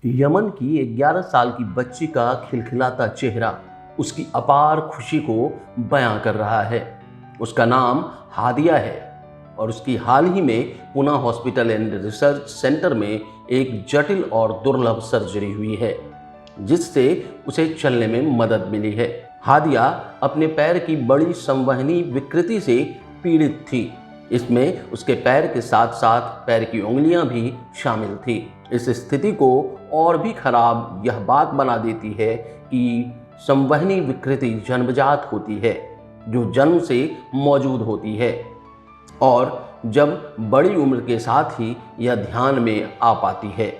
Yemen की 11 साल की बच्ची का खिलखिलाता चेहरा उसकी अपार खुशी को बयां कर रहा है। उसका नाम हादिया है और उसकी हाल ही में Pune hospital and research centre में एक जटिल और दुर्लभ सर्जरी हुई है, जिससे उसे चलने में मदद मिली है। हादिया अपने पैर की बड़ी संवहनी विकृति से पीड़ित थी। इसमें उसके पैर के साथ साथ पैर की उंगलियां भी शामिल थी। इस स्थिति को और भी खराब यह बात बना देती है कि संवहनी विकृति जन्मजात होती है, जो जन्म से मौजूद होती है और जब बड़ी उम्र के साथ ही यह ध्यान में आ पाती है।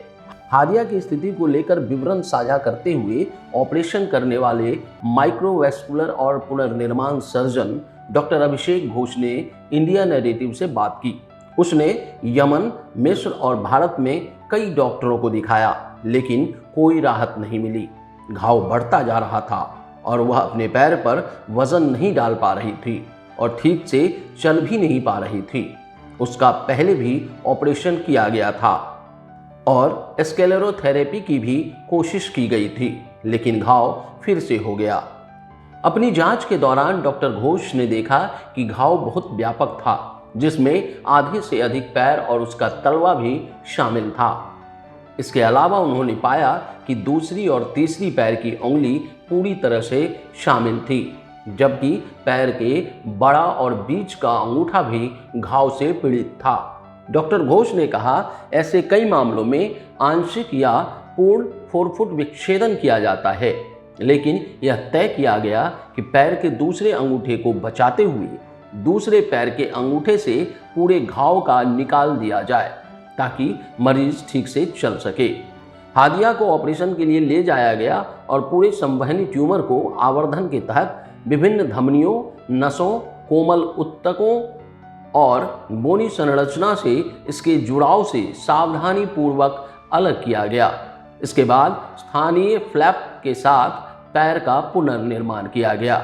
हादिया की स्थिति को लेकर विवरण साझा करते हुए ऑपरेशन करने वाले माइक्रोवैस्कुलर और पुनर्निर्माण सर्जन डॉक्टर अभिषेक घोष ने इंडिया नैरेटिव से बात की। उसने यमन, मिस्र और भारत में कई डॉक्टरों को दिखाया, लेकिन कोई राहत नहीं मिली। घाव बढ़ता जा रहा था और वह अपने पैर पर वजन नहीं डाल पा रही थी और ठीक से चल भी नहीं पा रही थी। उसका पहले भी ऑपरेशन किया गया था और स्क्लेरोथेरेपी की भी कोशिश की गई थी, लेकिन घाव फिर से हो गया। अपनी जांच के दौरान डॉक्टर घोष ने देखा कि घाव बहुत व्यापक था, जिसमें आधे से अधिक पैर और उसका तलवा भी शामिल था। इसके अलावा उन्होंने पाया कि दूसरी और तीसरी पैर की उंगली पूरी तरह से शामिल थी, जबकि पैर के बड़ा और बीच का अंगूठा भी घाव से पीड़ित था। डॉक्टर घोष ने कहा, ऐसे कई मामलों में आंशिक या पूर्ण फोरफुट विच्छेदन किया जाता है, लेकिन यह तय किया गया कि पैर के दूसरे अंगूठे को बचाते हुए दूसरे पैर के अंगूठे से पूरे घाव का निकाल दिया जाए ताकि मरीज ठीक से चल सके। हादिया को ऑपरेशन के लिए ले जाया गया और पूरे संवहनी ट्यूमर को आवर्धन के तहत विभिन्न धमनियों, नसों, कोमल उत्तकों और बोनी संरचना से इसके जुड़ाव से सावधानी पूर्वक अलग किया गया। इसके बाद स्थानीय फ्लैप के साथ पैर का पुनर्निर्माण किया गया।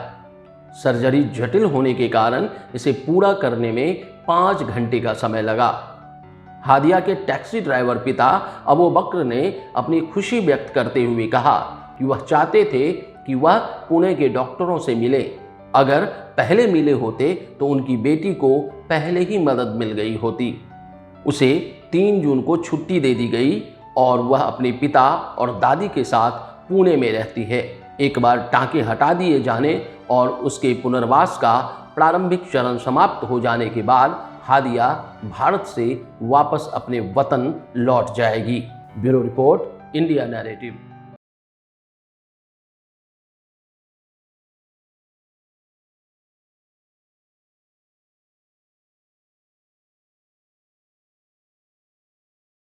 सर्जरी जटिल होने के कारण इसे पूरा करने में 5 घंटे का समय लगा। हादिया के टैक्सी ड्राइवर पिता अबू बकर ने अपनी खुशी व्यक्त करते हुए कहा कि वह चाहते थे कि वह पुणे के डॉक्टरों से मिले। अगर पहले मिले होते तो उनकी बेटी को पहले ही मदद मिल गई होती। उसे 3 जून को छुट्टी दे दी गई और वह अपने पिता और दादी के साथ पुणे में रहती है। एक बार टांके हटा दिए जाने और उसके पुनर्वास का प्रारंभिक चरण समाप्त हो जाने के बाद हादिया भारत से वापस अपने वतन लौट जाएगी। Bureau report, India narrative.